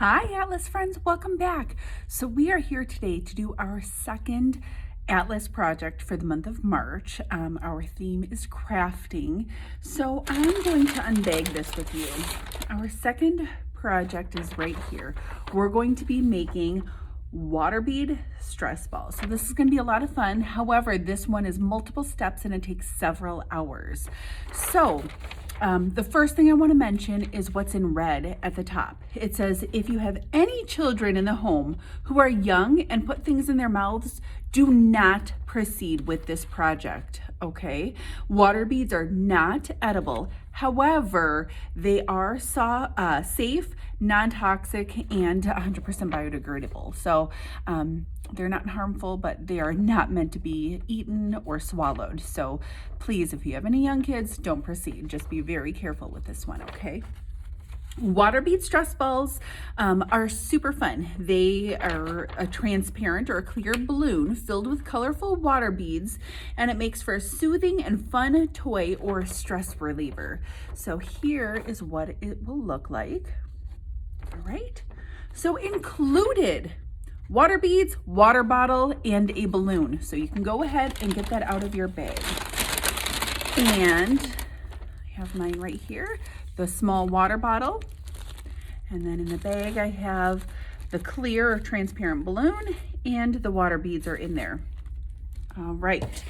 Hi, Atlas friends, welcome back. So we are here today to do our second Atlas project for the month of March. Our theme is crafting. So I'm going to unbag this with you. Our second project is right here. We're going to be making water bead stress balls. So this is going to be a lot of fun. However, this one is multiple steps and it takes several hours. So the first thing I want to mention is what's in red at the top. It says, if you have any children in the home who are young and put things in their mouths, do not proceed with this project, okay? Water beads are not edible. However, they are safe, non-toxic, and 100% biodegradable. So they're not harmful, but they are not meant to be eaten or swallowed. So please, if you have any young kids, don't proceed. Just be very careful with this one, okay? Water bead stress balls are super fun. They are a transparent or a clear balloon filled with colorful water beads, and it makes for a soothing and fun toy or stress reliever. So here is what it will look like. All right. So included, water beads, water bottle, and a balloon. So you can go ahead and get that out of your bag. And I have mine right here. The small water bottle, and then in the bag I have the clear or transparent balloon, and the water beads are in there. All right,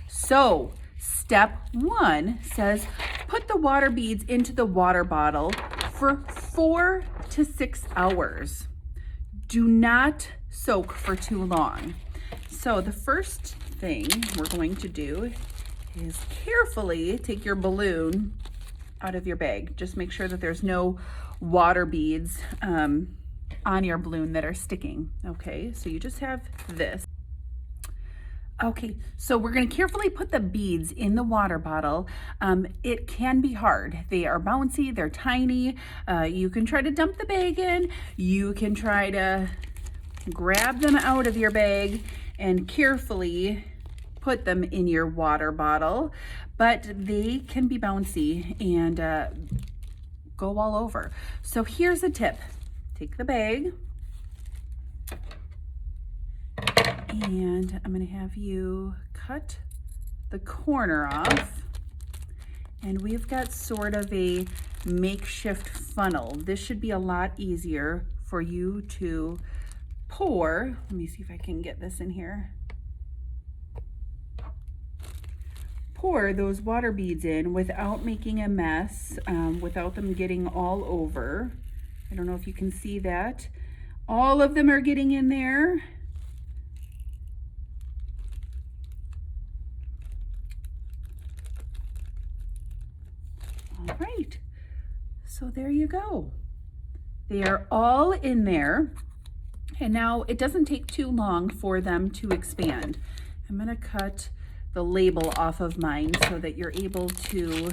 so step 1 says put the water beads into the water bottle for 4 to 6 hours. Do not soak for too long. So the first thing we're going to do is carefully take your balloon out of your bag. Just make sure that there's no water beads on your balloon that are sticking. Okay, so you just have this. Okay, so we're going to carefully put the beads in the water bottle. It can be hard. They are bouncy, they're tiny. You can try to dump the bag in. You can try to grab them out of your bag and carefully put them in your water bottle, but they can be bouncy and go all over. So here's a tip. Take the bag, and I'm going to have you cut the corner off, and we've got sort of a makeshift funnel. This should be a lot easier for you to pour. Let me see if I can get this in here. Pour those water beads in without making a mess, without them getting all over. I don't know if you can see that. All of them are getting in there. All right, so there you go. They are all in there. And now it doesn't take too long for them to expand. I'm gonna cut the label off of mine so that you're able to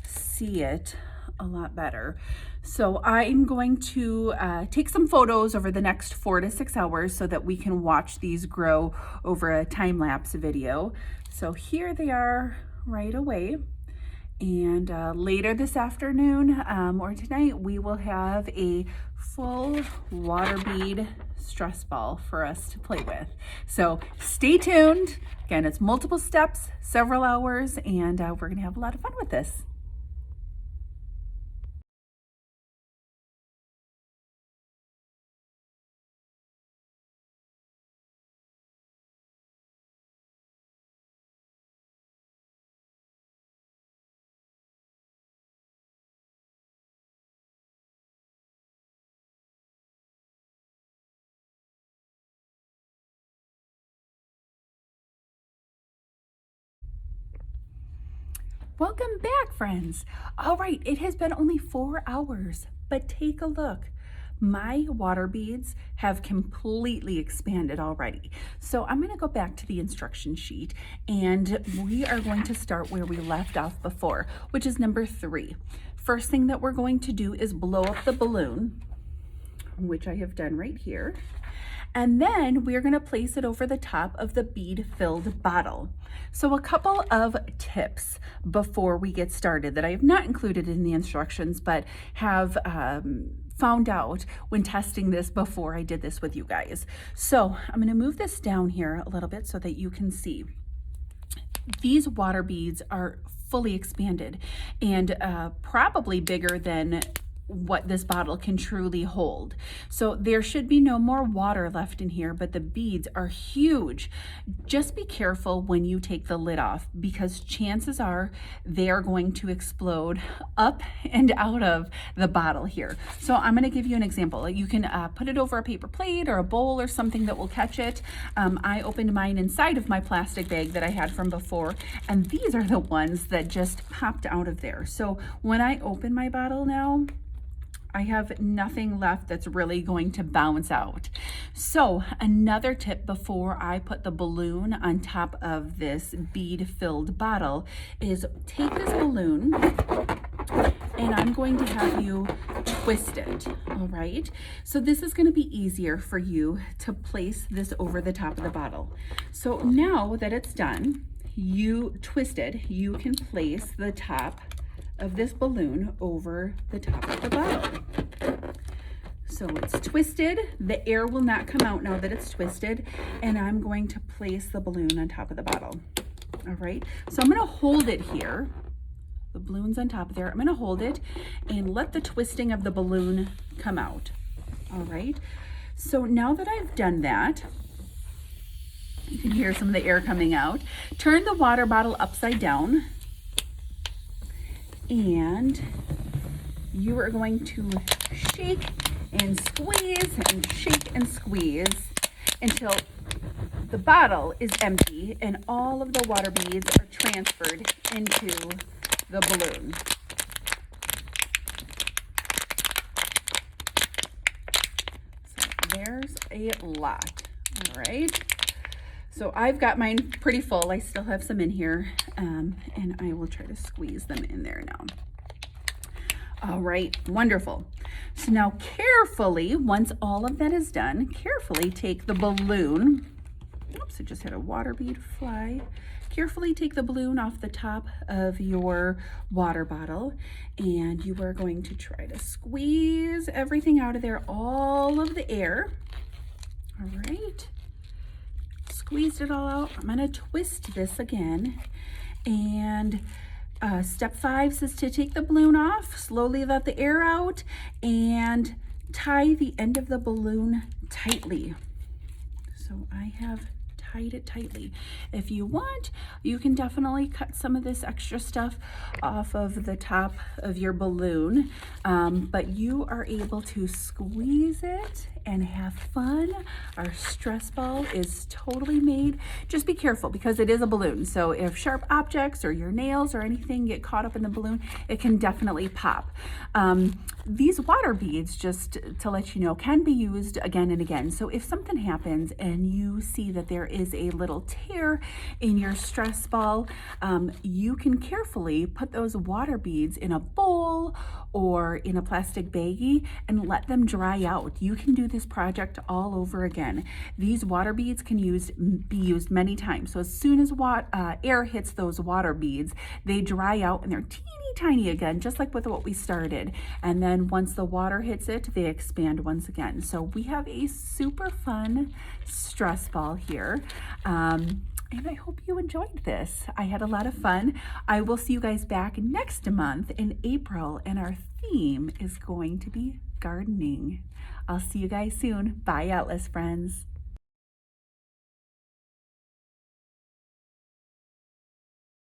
see it a lot better. So I'm going to take some photos over the next 4 to 6 hours so that we can watch these grow over a time-lapse video. So here they are right away. And later this afternoon or tonight, we will have a full water bead stress ball for us to play with. So stay tuned. Again, it's multiple steps, several hours, and we're gonna have a lot of fun with this. Welcome back, friends. All right, it has been only 4 hours, but take a look. My water beads have completely expanded already. So I'm gonna go back to the instruction sheet, and we are going to start where we left off before, which is number 3. First thing that we're going to do is blow up the balloon, which I have done right here. And then we're going to place it over the top of the bead-filled bottle. So a couple of tips before we get started that I have not included in the instructions, but have found out when testing this before I did this with you guys. So I'm going to move this down here a little bit so that you can see. These water beads are fully expanded and probably bigger than what this bottle can truly hold. So there should be no more water left in here, but the beads are huge. Just be careful when you take the lid off, because chances are they are going to explode up and out of the bottle here. So I'm going to give you an example. You can put it over a paper plate or a bowl or something that will catch it. I opened mine inside of my plastic bag that I had from before, and these are the ones that just popped out of there. So when I open my bottle now, I have nothing left that's really going to bounce out. So another tip before I put the balloon on top of this bead-filled bottle is take this balloon and I'm going to have you twist it, all right? So this is gonna be easier for you to place this over the top of the bottle. So now that it's done, you twisted, you can place the top of this balloon over the top of the bottle. So it's twisted, the air will not come out now that it's twisted, and I'm going to place the balloon on top of the bottle. All right, so I'm gonna hold it here. The balloon's on top of there. I'm gonna hold it and let the twisting of the balloon come out. All right, so now that I've done that, you can hear some of the air coming out. Turn the water bottle upside down, and you are going to shake and squeeze and shake and squeeze until the bottle is empty and all of the water beads are transferred into the balloon. So there's a lot, all right? So I've got mine pretty full. I still have some in here, and I will try to squeeze them in there now. All right, wonderful. So now carefully, once all of that is done, carefully take the balloon. Oops, I just had a water bead fly. Carefully take the balloon off the top of your water bottle, and you are going to try to squeeze everything out of there, all of the air. All right. Squeezed it all out. I'm gonna twist this again, and step 5 says to take the balloon off, slowly let the air out, and tie the end of the balloon tightly. So I have tied it tightly. If you want, you can definitely cut some of this extra stuff off of the top of your balloon, but you are able to squeeze it and have fun. Our stress ball is totally made. Just be careful because it is a balloon. So if sharp objects or your nails or anything get caught up in the balloon, it can definitely pop. These water beads, just to let you know, can be used again and again. So if something happens and you see that there is a little tear in your stress ball, you can carefully put those water beads in a bowl or in a plastic baggie and let them dry out. You can do this project all over again. These water beads can be used many times. So as soon as air hits those water beads, they dry out and they're teeny tiny again, just like with what we started. And then once the water hits it, they expand once again. So we have a super fun stress ball here. And I hope you enjoyed this. I had a lot of fun. I will see you guys back next month in April, and our theme is going to be gardening. I'll see you guys soon. Bye, A.T.L.A.S friends.